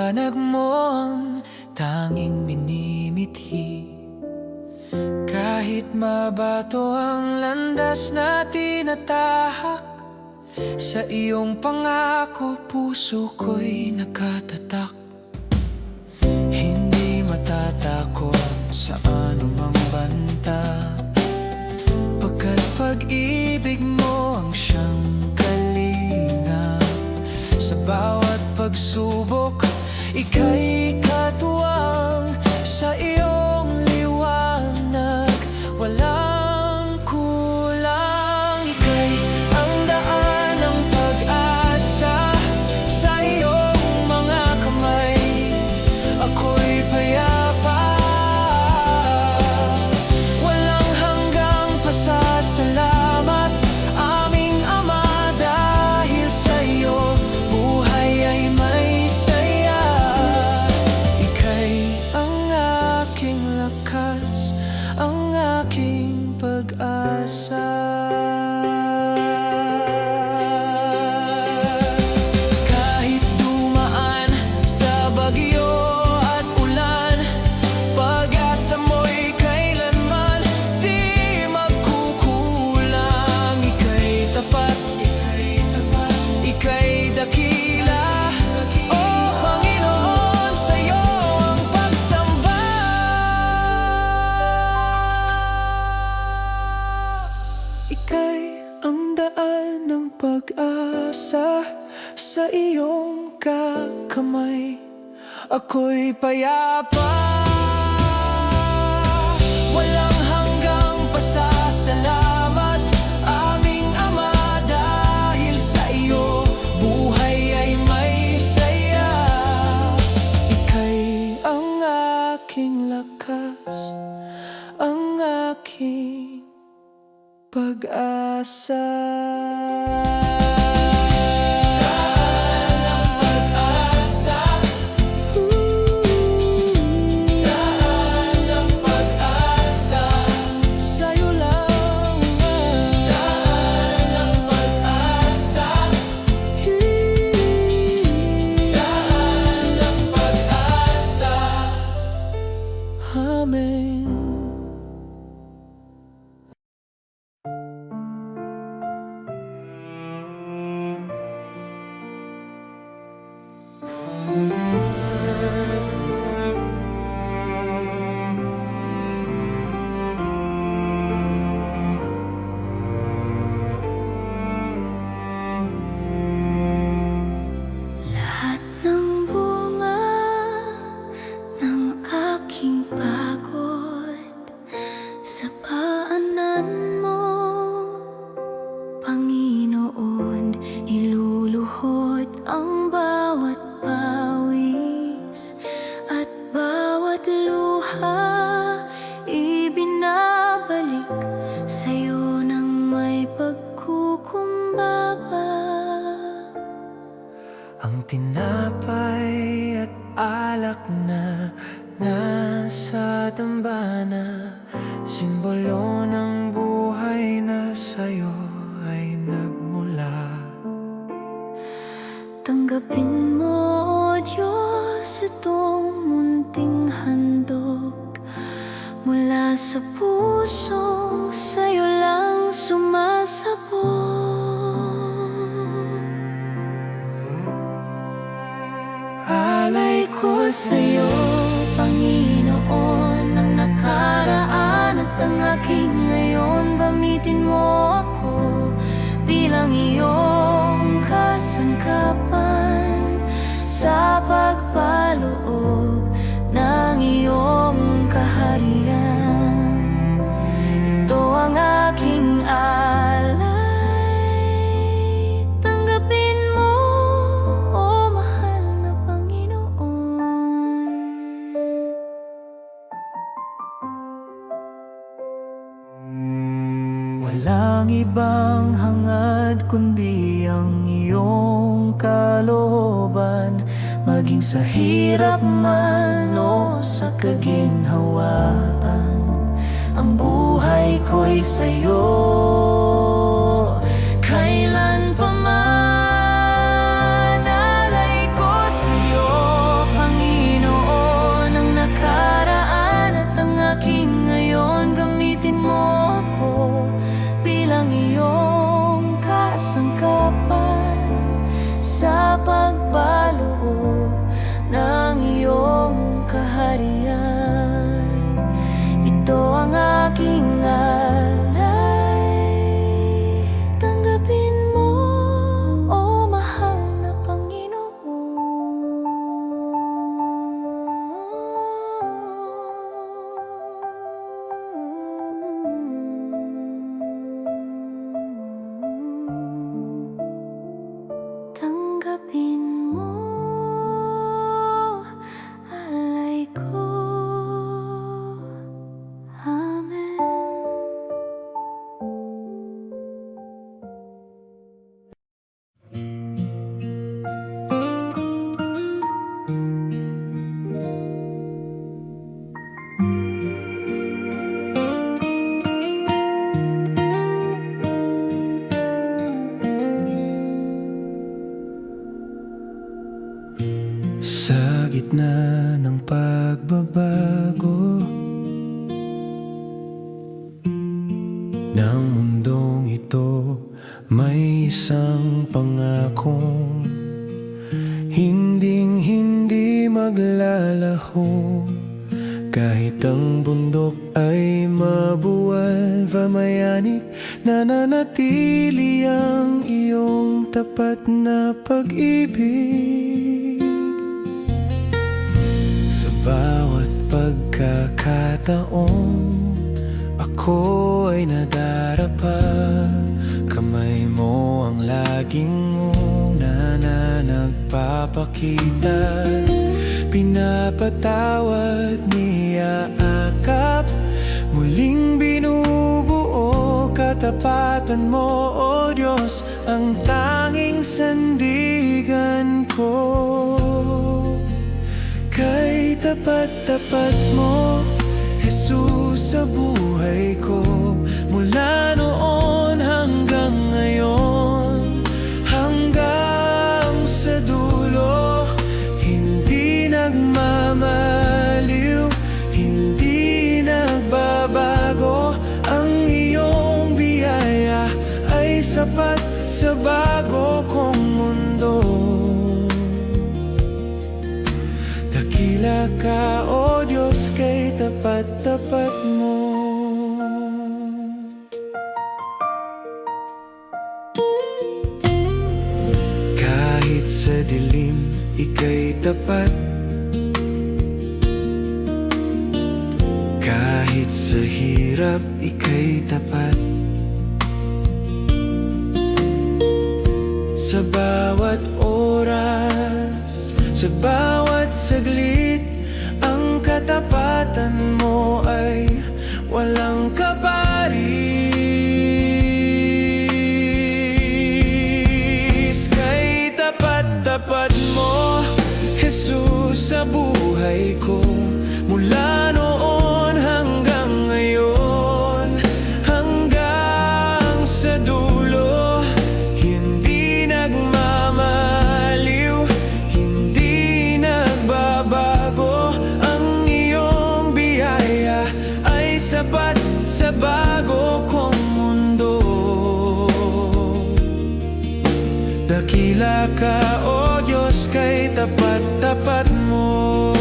liwanag mo ang tanging minimithi. Kahit mabato ang landas na tinatahak, sa iyong pangako puso ko'y nakatatak. Hindi matatakot sa anumang banta, pagkat pag-ibig mo ang siyang kalinga. Sa bawat pagsubok, ika'y katuwang. Sa iyong liwanag, walang kulang. Ika'y ang daan ng pag-asa. Sa iyong mga kamay, ako'y payapa. Walang hanggang pasasalamat, aming Ama, dahil sa iyo buhay ay may saya. Ika'y ang aking lakas, ang aking pag-asa. Kahit dumaan sa bagyo at ulan, pag-asa mo'y kailanman di magkukulang. Ika'y tapat, ika'y dakila. O Panginoon, sa'yo ang pagsamba. Ika'y ang daan ng pag-asa. Sa iyong kakamay, ako'y payapa. Walang hanggang pasasalamat, aming Ama, dahil sa iyo buhay ay may saya. Ika'y ang aking lakas, ang aking pag-asa. Amen. Lahat ng bunga ng aking pagod sa paanan mo, Panginoon, iluluhod ang bawat pawis at bawat luha, ibinabalik sa'yo ng may pagkukumbaba. Ang tinapay at alak na nasa dambana, simbolo ng buhay na sa'yo ay nagmula. Tanggapin mo, O Diyos, itong munting handog mula sa pusong sa'yo lang sumasabog. Alay ko sa'yo, Panginoon, ang nakaraan at ang aking ngayon. Gamitin mo ako bilang iyong kasangkapan sa pagpaloob ng iyong kaharian. Ito ang aking alay. Tanggapin mo, O mahal na Panginoon. Walang ibang hangad kundi ang iyong kalooban, maging sa hirap man o sa kaginhawaan. Ang buhay ko'y sa'yo, kailan pa man. Alay ko sa'yo, Sa gitna ng pagbabago ng mundong ito, may isang pangakong hinding-hindi maglalaho. Kahit ang bundok ay mabuwal, pamayanig, nananatili ang iyong tapat na pag-ibig. Sa bawat pagkakataon, ako ay nadarapa. Kamay mo ang laging una na nagpapakita. Pinapatawad, niyaakap, muling binubuo. Katapatan mo, O Diyos, ang tanging sandigan ko. Kay tapat-tapat mo, Jesus, sa buhay ko. Mula noon hanggang ngayon, hanggang sa dulo, hindi nagmamaliw, hindi nagbabago. Ang iyong biyaya ay sapat sa bago kong mundo. Dakila ka, O Diyos, kay tapat-tapat mo. Kahit sa dilim, ika'y tapat. Kahit sa hirap, ika'y tapat. Sa bawat oras, sa bawat saglit, ang katapatan mo ay walang kaparis. Kay tapat-tapat mo, Jesus, sa buhay ko. Mula noon hanggang ngayon, hanggang sa dulo, hindi nagmamaliw, hindi nagbabago. Ang iyong biyaya ay sapat sa bago kong mundo. Dakila ka, O Diyos, kay tapat-tapat mo.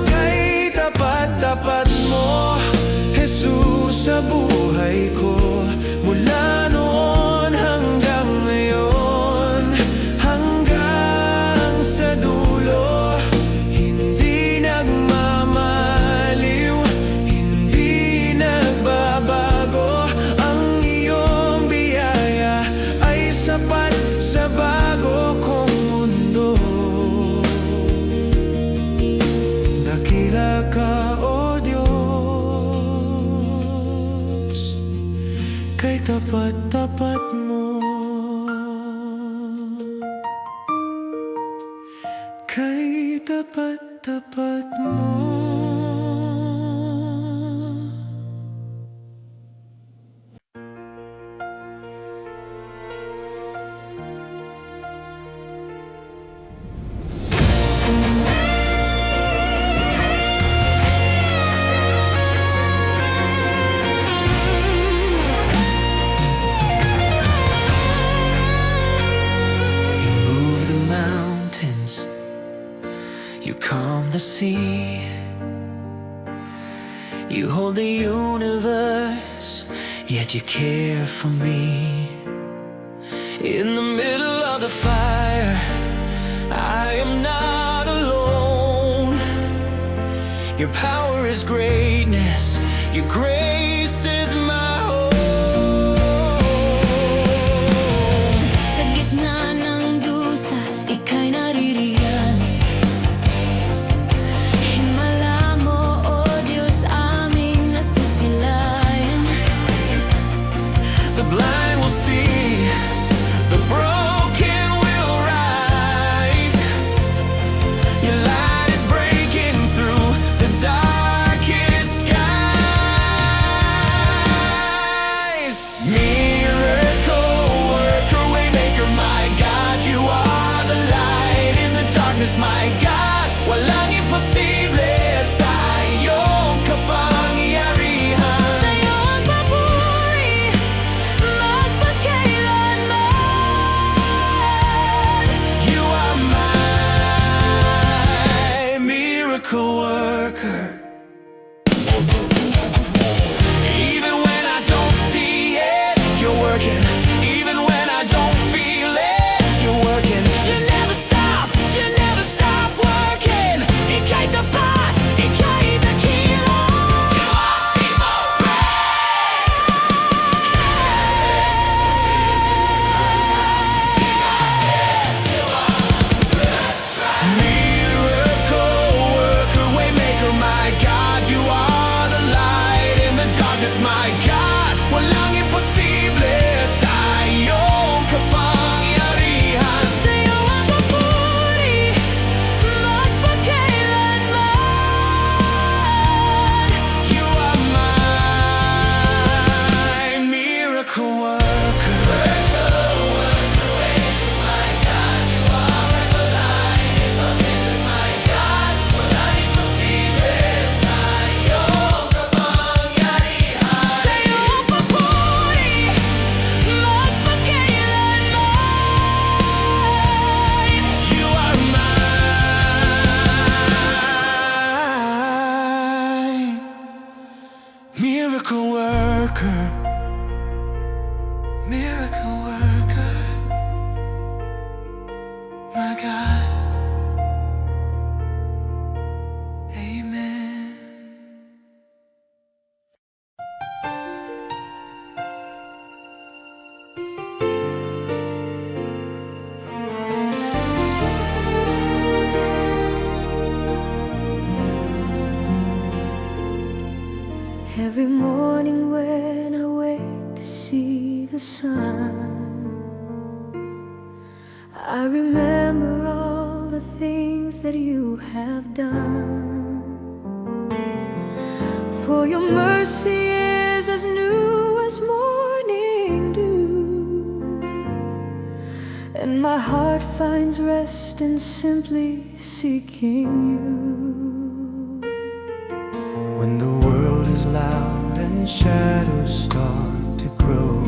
Kay tapat-tapat mo, Jesus, sa buhay ko. Mula noon hanggang ngayon, hanggang sa dulo, hindi nagmamaliw, hindi nagbabago. Ang iyong biyaya ay sapat sa bago kong mundo. Dakila ka, O Diyos, kay tapat-tapat mo. Kay tapat-tapat mo. You move the mountains, you calm the sea, you hold the universe, yet you care for me. In the middle of the fire, I am not alone. Your power is greatness, your grace is my home. Sa gitna ng dusa, ika'y naririyan. Himala mo, O Diyos, aming nasisilayan. The blind will see, the broken will rise. Your light is breaking through the darkest skies. Miracle worker, waymaker, my God. worker. Sa'yo papuri, magpakailanman. You are mine, miracle worker, miracle worker, my God, amen. Every morning when I wake to see the sun, I remember all the things that you have done. For your mercy is as new as morning dew, and my heart finds rest in simply seeking you. When the world is loud and shadows start to grow,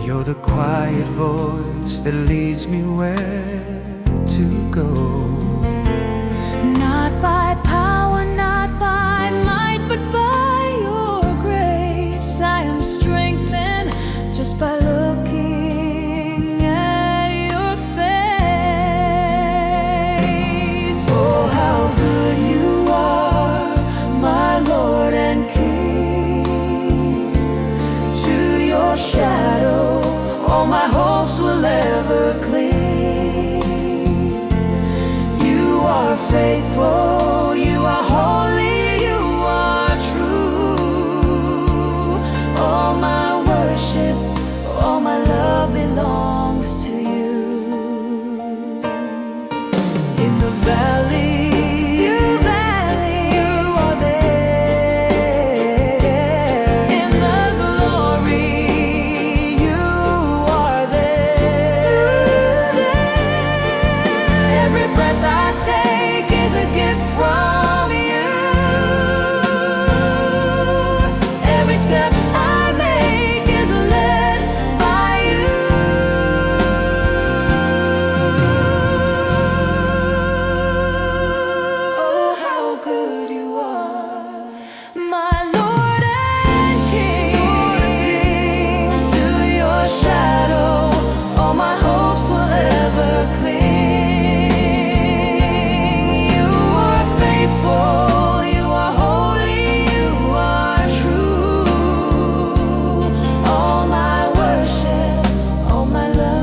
you're the quiet voice that leads me where to go. Not by power, not by might, but by your grace. I am strengthened just by looking at your face. Oh, how good you are, my Lord and King. To your shadow, all my hopes will ever cling. You are faithful, you are holy, you are true. All my worship, all my love belongs to you. In the valley, you are there. In the glory, You are there. every breath I take is a gift from you. Every step I make is led by you. Oh, how good you are, my Lord and King. To your shadow, all my hopes will ever cling. You are faithful, you are holy, you are true. All my worship, all my love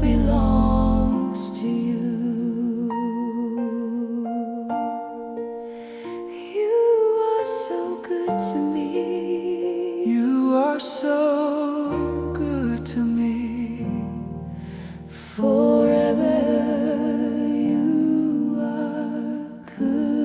belongs to you. You are so good to me. You are so good to me. Forever you are good.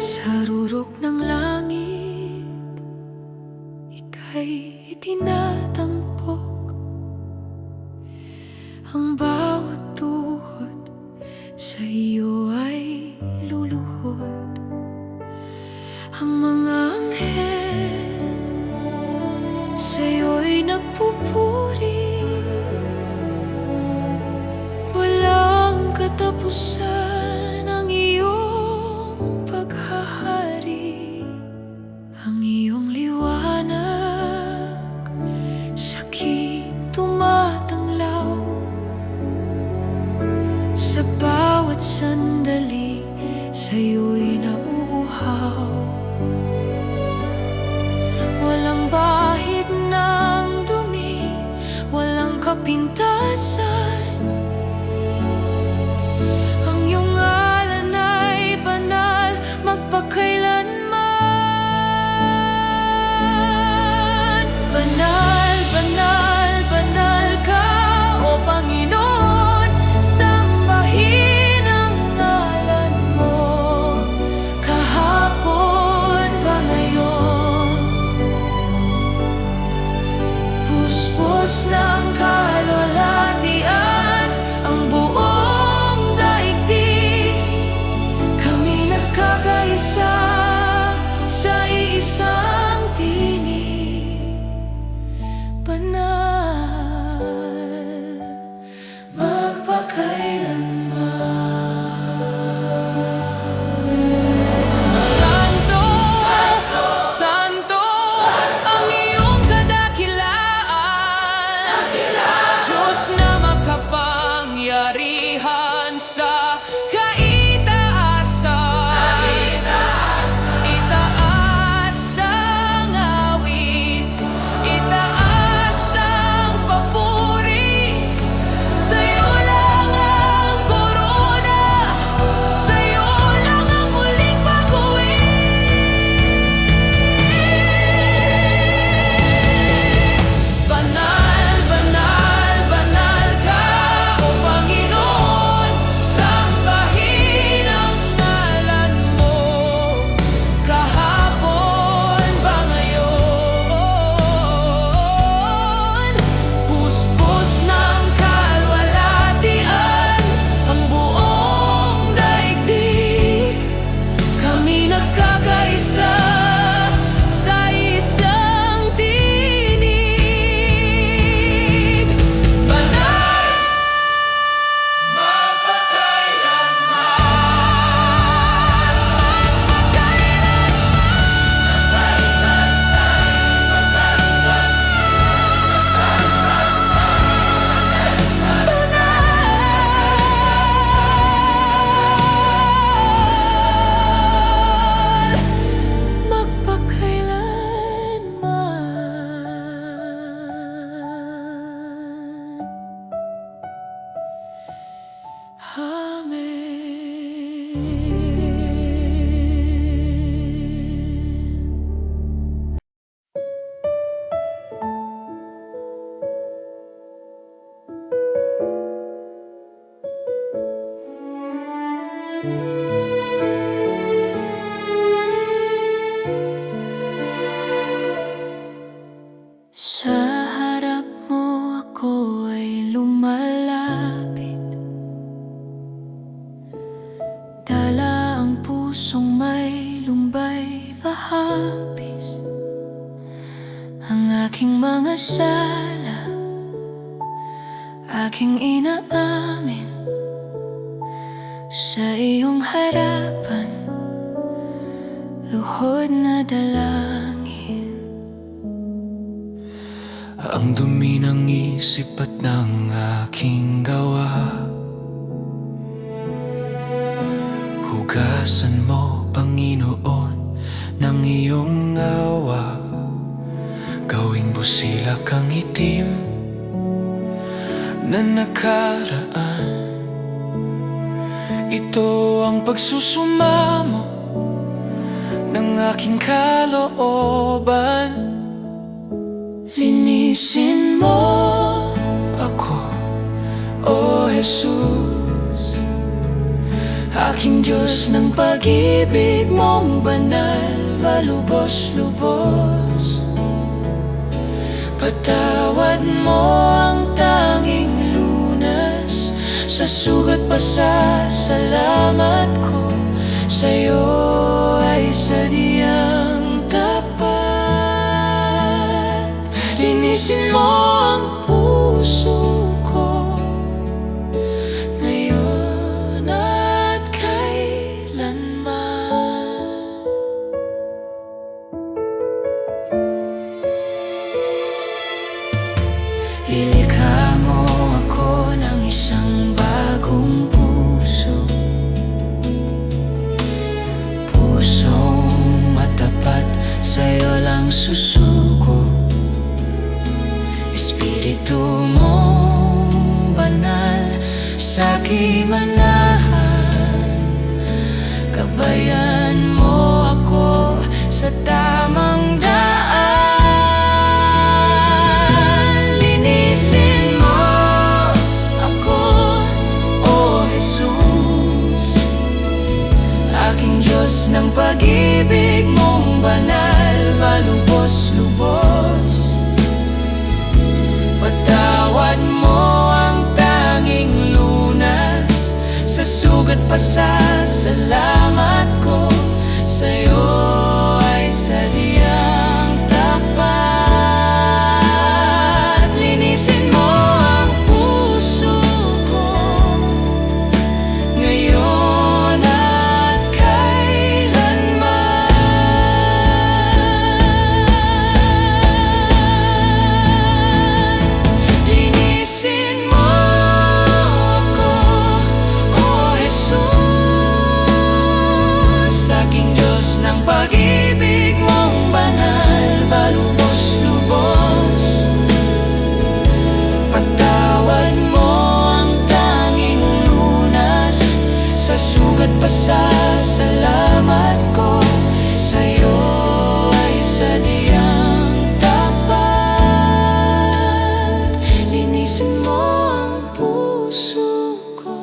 Sa rurok ng langit, ika'y itinatampok. Ang bawat tuhod sa iyo ay luluhod. Ang mga anghel sa'yo'y nagpupuri. Walang katapusan ang iyong paghahari. Ang iyong liwanag sakit tumatanglaw. Sa bawat sandali sa'yo'y nauuhaw. Walang bahid kapintasan. Ang iyong ngalan ay banal magpakailanman. Banal, banal, banal ka, O Panginoon. Sambahin ang ngalan mo, kahapon ba ngayon. Puspos ng kalwalhatian ang buong daigdig. Kami nagkakaisa sa iisang tinig. Banal, magpakailanman. Santo, Santo, ang iyong kadakilaan. Diyos na makapangyarihan sa kaitaasan. Itaas ang awit, itaas ang papuri. Sa'yo lang ang korona, sa'yo lang ang muling baguhin. Banal, banal, banal ka, O Panginoon. Sambahin ang ngalan mo, kahapon ba ngayon. Puspos ng kalwalhatian ang buong daigdig. Kami nagkakaisa sa isang tinig. Banal, magpakailanman. Amen. Sa harap mo ako ay lumalapit, dala ang pusong may lumbay vahapis. Ang aking mga sala, aking inaamin sa iyong harapan, luhod na dalangin. Ang dumi ng isip at ng aking gawa, hugasan mo, Panginoon, ng iyong awa. Gawing busilak ang itim na nakaraan. Ito ang pagsusumamo ng aking kalooban. Linisin mo ako, O Jesus, aking Diyos ng pag-ibig mong banal, valubos-lubos. Patawad mo ang tanging lunas sa sugat pa sa salamat ko. Sa'yo ay sadyang tapat. Linisin mo ang puso ko ngayon at kailanman. Ilikha mo ako ng isang bagong puso, pusong matapat, sa'yo lang susuko. Espiritu mo sa aking manahan. Gabayan mo ako sa tamang daan. Linisin mo ako, O Jesus, aking Diyos ng pag-ibig mong banal, malubos-lubos. Patawad mo ang tanging lunas sa sugat pasasalamat ko sa'yo ay sadyang tapat. Linisin mo ang puso ko ngayon at kailanman. Linisin mo ako, O Jesus, aking Diyos ng pag-ibig mong banal, malubos-lubos. Patawad mo ang tanging lunas sa sugat pasasalamat ko sa'yo ay sadyang tapat. Linisin mo ang puso ko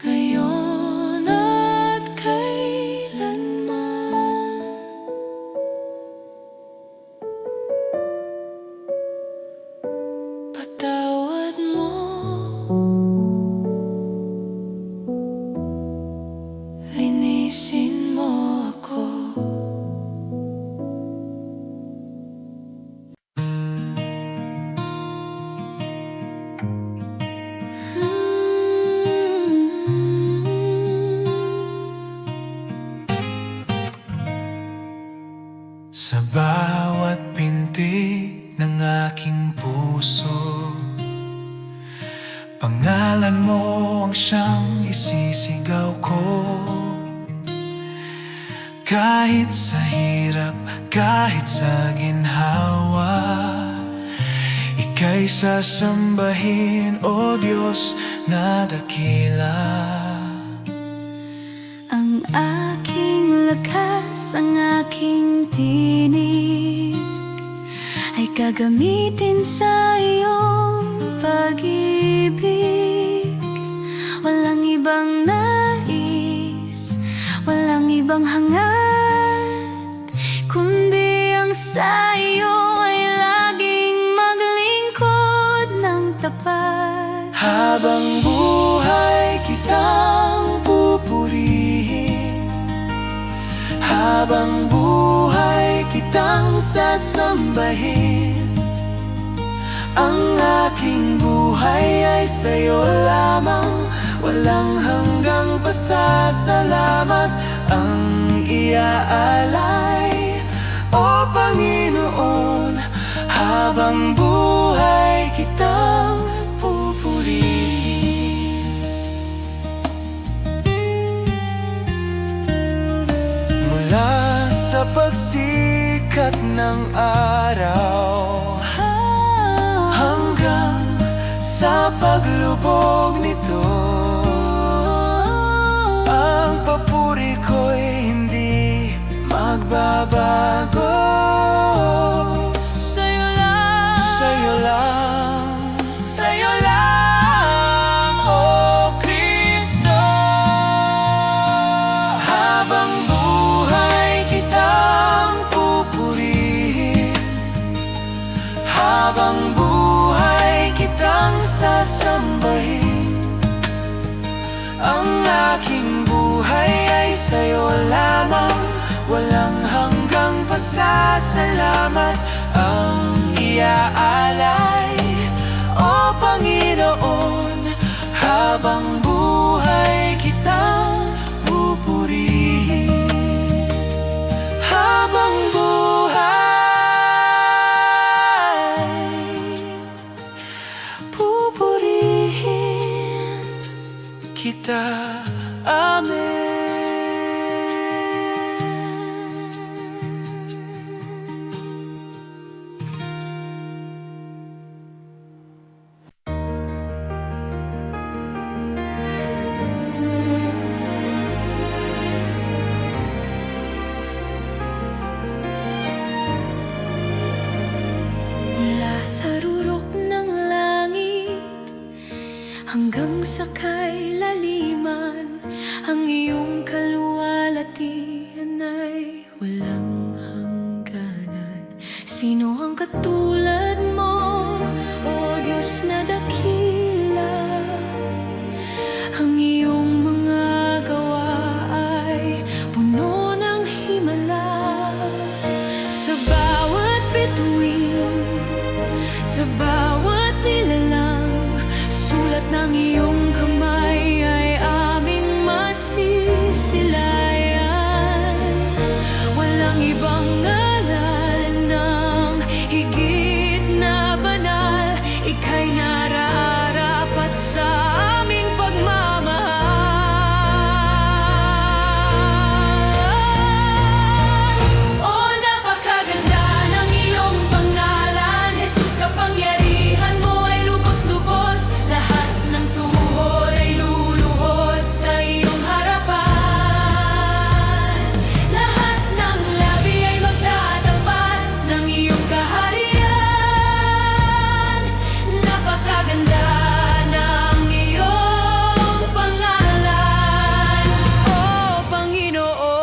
ngayon at kailanman. Patawad mo, linisin mo ako. Sa bawat pinti ng aking puso, pangalan mo ang siyang isisigaw ko. Kahit sa hirap, kahit sa ginhawa, ika'y sasambahin, O Diyos na dakila. Ang aking lakas, ang aking tinig ay gagamitin sa iyong pag-ibig. Walang ibang nais, walang ibang hangad, kundi ang sa iyo ay laging maglingkod ng tapat. Habang buhay kitang pupurihin, habang buhay kitang sasambahin. Ang aking buhay ay sa'yo lamang, walang hanggang pasasalamat ang iaalay, O Panginoon. Habang buhay kitang pupurihin. Mula sa pagsikat ng araw hanggang sa paglubog nito, ang papuri ko'y hindi magbabago. Sa'yo lang, Sa'yo lang, sa'yo lang, O Kristo. Habang buhay kitang pupurihin, habang buhay kitang sasambahin. Ang aking buhay ay sa'yo lamang, walang hanggang pasasalamat ang iaalay, O Panginoon. Habang buhay kitang pupurihin, habang buhay pupurihin kita. Amen. sa kailaliman, ang iyong kaluwalhatian ay walang hangganan. Sino ang katulad mo, O Diyos na dakila? Ang iyong mga gawa ay puno ng himala. Sa bawat bituin, sa bawat nilalang, sulat ng iyong kamay ay aming masisilayan. Walang ibang ngalan ng higit na banal, ika'y nararapat sa aming pagmamahal. O napakaganda ng iyong pangalan, Jesus, kapangyarihan mo ay lubos-lubos. Lahat ng tuhod ay luluhod sa iyong harapan. Lahat ng labi ay magtatapat ng iyong kaharian. Napakaganda ng iyong pangalan, O Panginoon.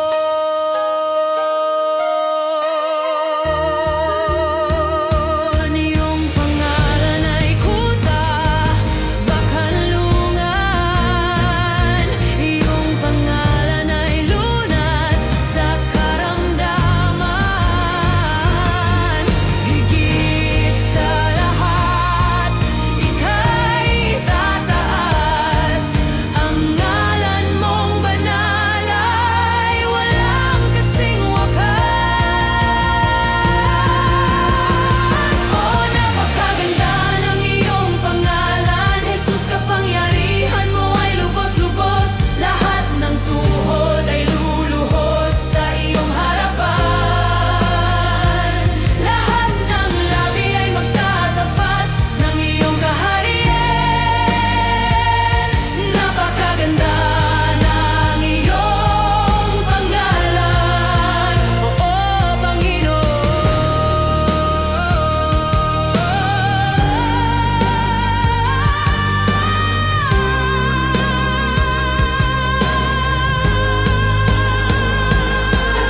Iyong pangalan ay kuta, bakanlungan. Iyong pangalan ay lunas sa karamdaman. Higit sa lahat, ika'y tataas. Ang ngalan mong banal ay walang kasing wakas. O napakaganda ng iyong pangalan, Jesus, kapangyarihan mo ay lubos-lubos. Lahat ng tuhod ay luluhod sa iyong harapan. Lahat ng labi ay magtatapat ng iyong kaharian. Napakaganda ng iyong pangalan, O Panginoon.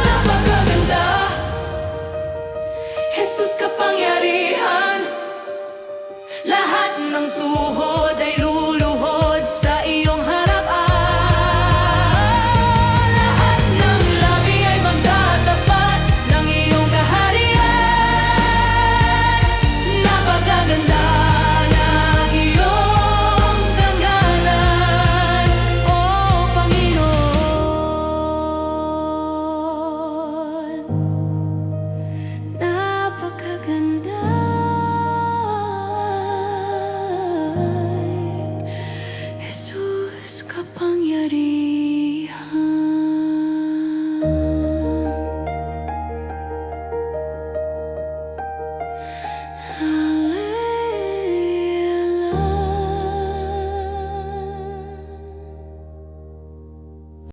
Napakaganda, Jesus, kapangyarihan. Lahat ng tuhod ay luluhod sa iyong harapan. Lahat ng labi ay magtatapat ng iyong kaharian. Napakaganda ng iyong pangalan, O Panginoon. Napakaganda, Jesus, kapangyarihan.